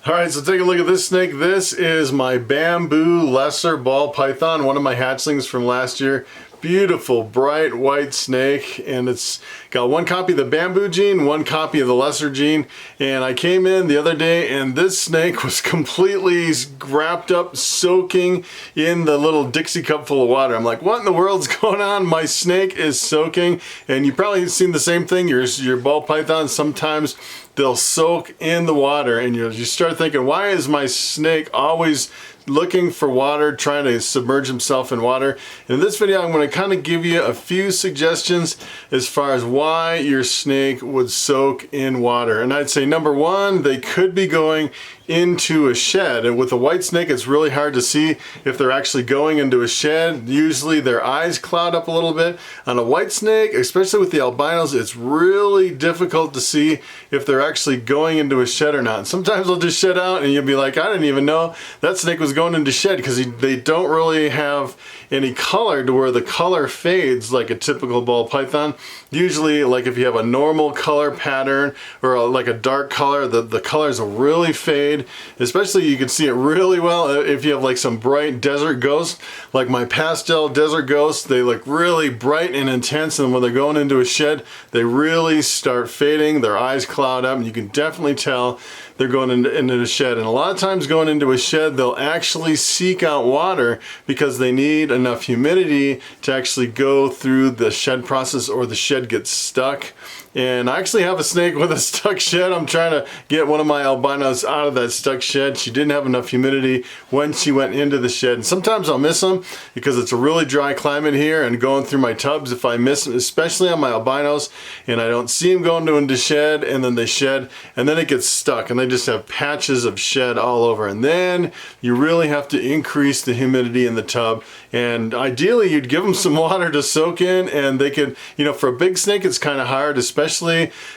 All right, so take a look at this snake. This is my bamboo lesser ball python, one of my hatchlings from last year. Beautiful, bright white snake, and it's got one copy of the bamboo gene, one copy of the lesser gene. And I came in the other day and this snake was completely wrapped up, soaking in the little Dixie cup full of water. I'm like, what in the world's going on? My snake is soaking. And you probably seen the same thing. Your ball pythons, sometimes they'll soak in the water, and you start thinking, why is my snake always looking for water, trying to submerge himself in water? In this video, I'm going to kind of give you a few suggestions as far as why your snake would soak in water. And I'd say number one, they could be going into a shed. And with a white snake, it's really hard to see if they're actually going into a shed. Usually their eyes cloud up a little bit. On a white snake, especially with the albinos, it's really difficult to see if they're actually going into a shed or not. And sometimes they'll just shed out and you'll be like, I didn't even know that snake was going into shed, because they don't really have any color to where the color fades like a typical ball python. Usually, like if you have a normal color pattern or like a dark color, the colors will really fade. Especially you can see it really well if you have like some bright desert ghosts, like my pastel desert ghosts. They look really bright and intense, and when they're going into a shed, they really start fading. Their eyes cloud up, and you can definitely tell they're going into the shed. And a lot of times going into a shed, they'll actually seek out water because they need enough humidity to actually go through the shed process, or the shed gets stuck. And I actually have a snake with a stuck shed. I'm trying to get one of my albinos out of that stuck shed. She didn't have enough humidity when she went into the shed. And sometimes I'll miss them because it's a really dry climate here, and going through my tubs, if I miss them, especially on my albinos, and I don't see them going into shed, and then they shed, and then it gets stuck, and they just have patches of shed all over. And then you really have to increase the humidity in the tub. And ideally, you'd give them some water to soak in, and they could, for a big snake, it's kind of hard, especially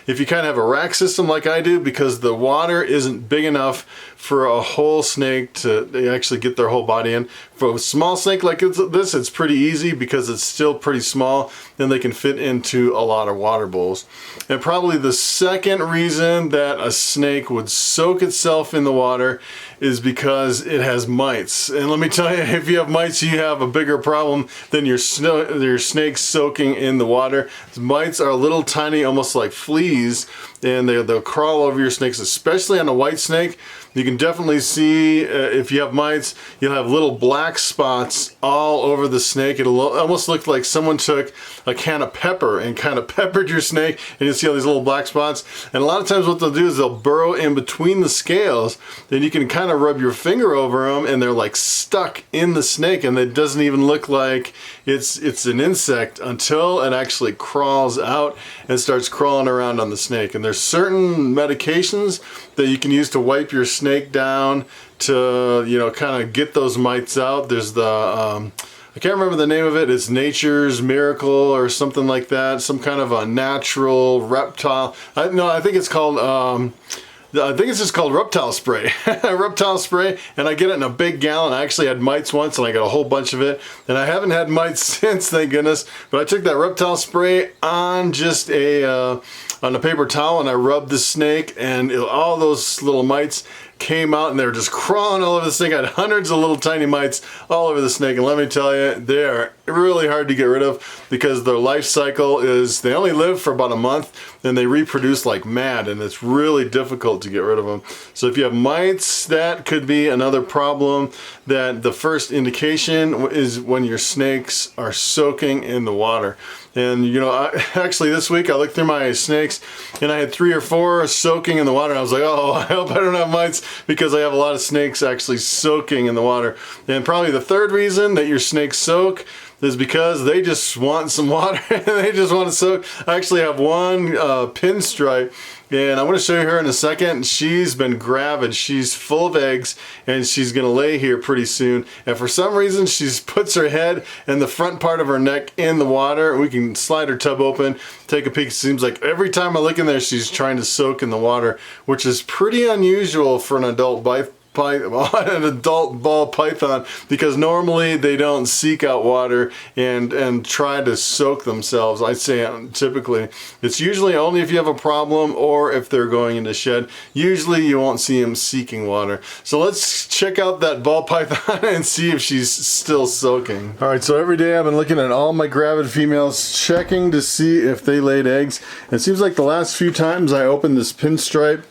if you kind of have a rack system like I do, because the water isn't big enough for a whole snake to actually get their whole body in. For a small snake like this, it's pretty easy because it's still pretty small, and they can fit into a lot of water bowls. And probably the second reason that a snake would soak itself in the water is because it has mites. And let me tell you, if you have mites, you have a bigger problem than your snake soaking in the water. Mites are little tiny, almost like fleas, and they'll crawl over your snakes, especially on a white snake. You can definitely see if you have mites, you'll have little black spots all over the snake. It'll almost look like someone took a can of pepper and kind of peppered your snake, and you'll see all these little black spots. And a lot of times what they'll do is they'll burrow in between the scales, then you can kind of rub your finger over them, and they're like stuck in the snake, and it doesn't even look like it's an insect until it actually crawls out and starts crawling around on the snake. And there's certain medications that you can use to wipe your snake down to, kind of get those mites out. There's the, I can't remember the name of it. It's Nature's Miracle or something like that. Some kind of a natural reptile. I think it's called, I think it's just called reptile spray. Reptile spray, and I get it in a big gallon. I actually had mites once, and I got a whole bunch of it, and I haven't had mites since, thank goodness. But I took that reptile spray on just on a paper towel, and I rubbed the snake, and all those little mites came out, and they were just crawling all over the snake. I had hundreds of little tiny mites all over the snake, and let me tell you, they are really hard to get rid of because their life cycle is, they only live for about a month, and they reproduce like mad, and it's really difficult to get rid of them. So if you have mites, that could be another problem. That the first indication is when your snakes are soaking in the water. And actually this week I looked through my snakes, and I had 3 or 4 soaking in the water. I was like, oh, I hope I don't have mites, because I have a lot of snakes actually soaking in the water. And probably the third reason that your snakes soak is because they just want some water. They just want to soak. I actually have one pinstripe, and I'm going to show you her in a second. She's been gravid. She's full of eggs, and she's going to lay here pretty soon. And for some reason, she puts her head and the front part of her neck in the water. We can slide her tub open, take a peek. It seems like every time I look in there, she's trying to soak in the water, which is pretty unusual for an adult an adult ball python, because normally they don't seek out water and try to soak themselves. I'd say typically it's usually only if you have a problem or if they're going into shed. Usually you won't see them seeking water. So let's check out that ball python and see if she's still soaking. All right, so every day I've been looking at all my gravid females, checking to see if they laid eggs. It seems like the last few times I opened this pinstripe,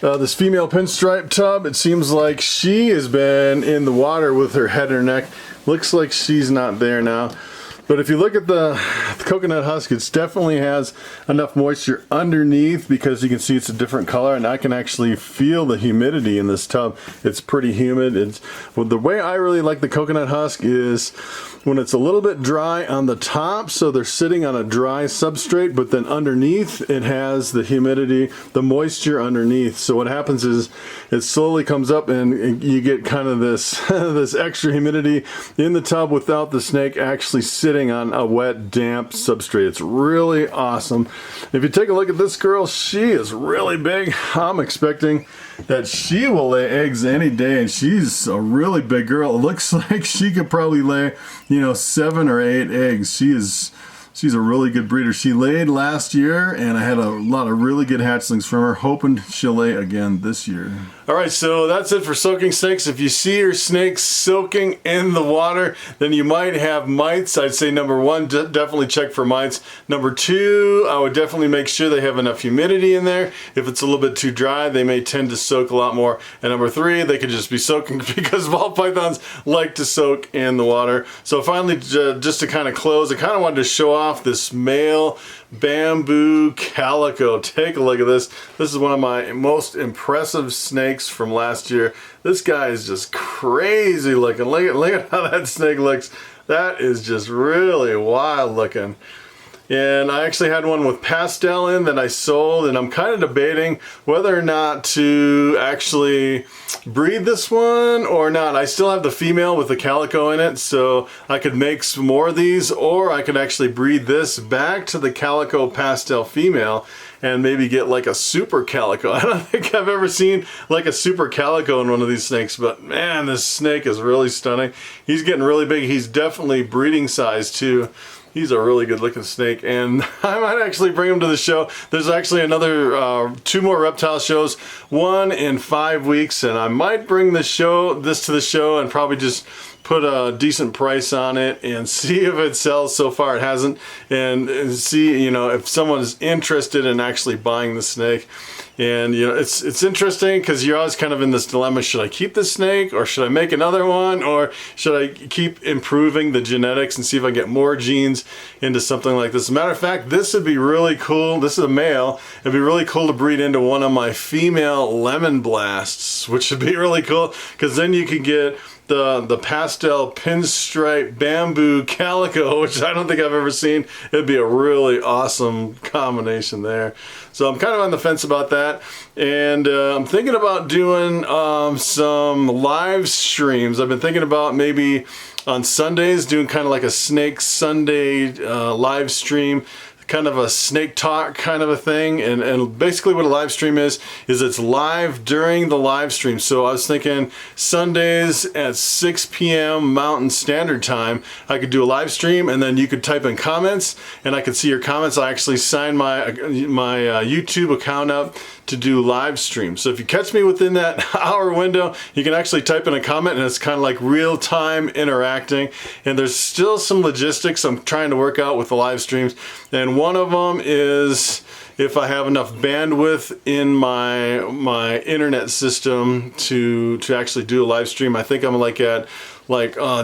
this female pinstripe tub, it seems like she has been in the water with her head and her neck. Looks like she's not there now. But if you look at the coconut husk, it definitely has enough moisture underneath, because you can see it's a different color, and I can actually feel the humidity in this tub. It's pretty humid. Well, the way I really like the coconut husk is when it's a little bit dry on the top, so they're sitting on a dry substrate, but then underneath it has the humidity, the moisture underneath. So what happens is it slowly comes up and you get kind of this this extra humidity in the tub without the snake actually sitting on a wet, damp substrate. It's really awesome. If you take a look at this girl, she is really big. I'm expecting that she will lay eggs any day, and she's a really big girl. It looks like she could probably lay, 7 or 8 eggs. She's a really good breeder. She laid last year, and I had a lot of really good hatchlings from her, hoping she'll lay again this year. All right, so that's it for soaking snakes. If you see your snakes soaking in the water, then you might have mites. I'd say number 1, definitely check for mites. Number 2, I would definitely make sure they have enough humidity in there. If it's a little bit too dry, they may tend to soak a lot more. And number 3, they could just be soaking, because ball pythons like to soak in the water. So finally, just to kind of close, I kind of wanted to show off this male bamboo calico. Take a look at this. This is one of my most impressive snakes from last year. This guy is just crazy looking. Look at how that snake looks. That is just really wild looking. And I actually had one with pastel in that I sold, and I'm kind of debating whether or not to actually breed this one or not. I still have the female with the calico in it, so I could make some more of these, or I could actually breed this back to the calico pastel female and maybe get like a super calico. I don't think I've ever seen like a super calico in one of these snakes, but man, this snake is really stunning. He's getting really big. He's definitely breeding size too. He's a really good looking snake, and I might actually bring him to the show. There's actually another 2 more reptile shows, one in 5 weeks, and I might bring this to the show and probably just put a decent price on it and see if it sells. So far it hasn't, and see if someone is interested in actually buying the snake. And it's interesting, because you're always kind of in this dilemma: should I keep this snake, or should I make another one, or should I keep improving the genetics and see if I get more genes into something like this? As a matter of fact, this would be really cool. This is a male. It'd be really cool to breed into one of my female lemon blasts, which would be really cool, because then you could get the pastel pinstripe bamboo calico, which I don't think I've ever seen. It'd be a really awesome combination there. So I'm kind of on the fence about that, and I'm thinking about doing some live streams. I've been thinking about maybe on Sundays doing kind of like a Snake Sunday live stream, kind of a snake talk kind of a thing. And basically what a live stream is it's live during the live stream. So I was thinking Sundays at 6 p.m. Mountain Standard Time, I could do a live stream, and then you could type in comments and I could see your comments. I actually signed my YouTube account up to do live streams. So if you catch me within that hour window, you can actually type in a comment, and it's kind of like real-time interacting. And there's still some logistics I'm trying to work out with the live streams, and one of them is if I have enough bandwidth in my internet system to actually do a live stream. I think I'm like at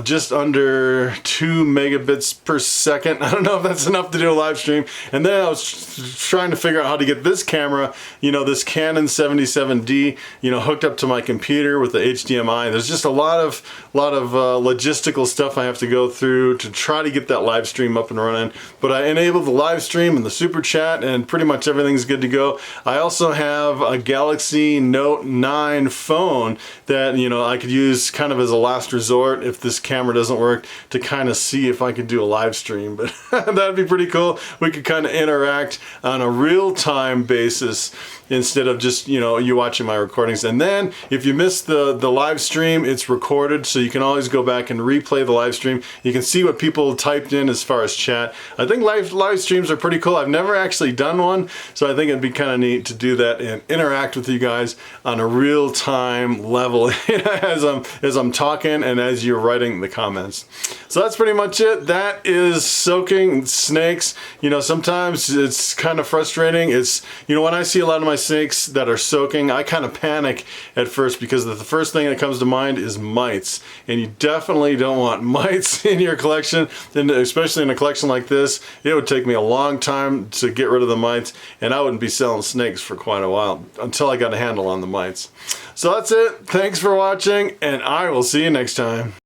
just under 2 megabits per second. I don't know if that's enough to do a live stream. And then I was trying to figure out how to get this camera, this Canon 77D, hooked up to my computer with the HDMI. There's just a lot of logistical stuff I have to go through to try to get that live stream up and running. But I enabled the live stream and the super chat, and pretty much everything's good to go. I also have a Galaxy Note 9 phone that I could use kind of as a last resort. resort, if this camera doesn't work, to kind of see if I could do a live stream, but that'd be pretty cool. We could kind of interact on a real-time basis instead of just, you know, you watching my recordings. And then if you miss the live stream, it's recorded, so you can always go back and replay the live stream. You can see what people typed in as far as chat. I think live streams are pretty cool. I've never actually done one, so I think it'd be kind of neat to do that and interact with you guys on a real-time level as I'm talking and as you're writing the comments. So that's pretty much it. That is soaking snakes. You know, sometimes it's kind of frustrating. It's, you know, when I see a lot of my snakes that are soaking, I kind of panic at first because the first thing that comes to mind is mites, and you definitely don't want mites in your collection, and especially in a collection like this. It would take me a long time to get rid of the mites, and I wouldn't be selling snakes for quite a while until I got a handle on the mites. So that's it. Thanks for watching, and I will see you next time.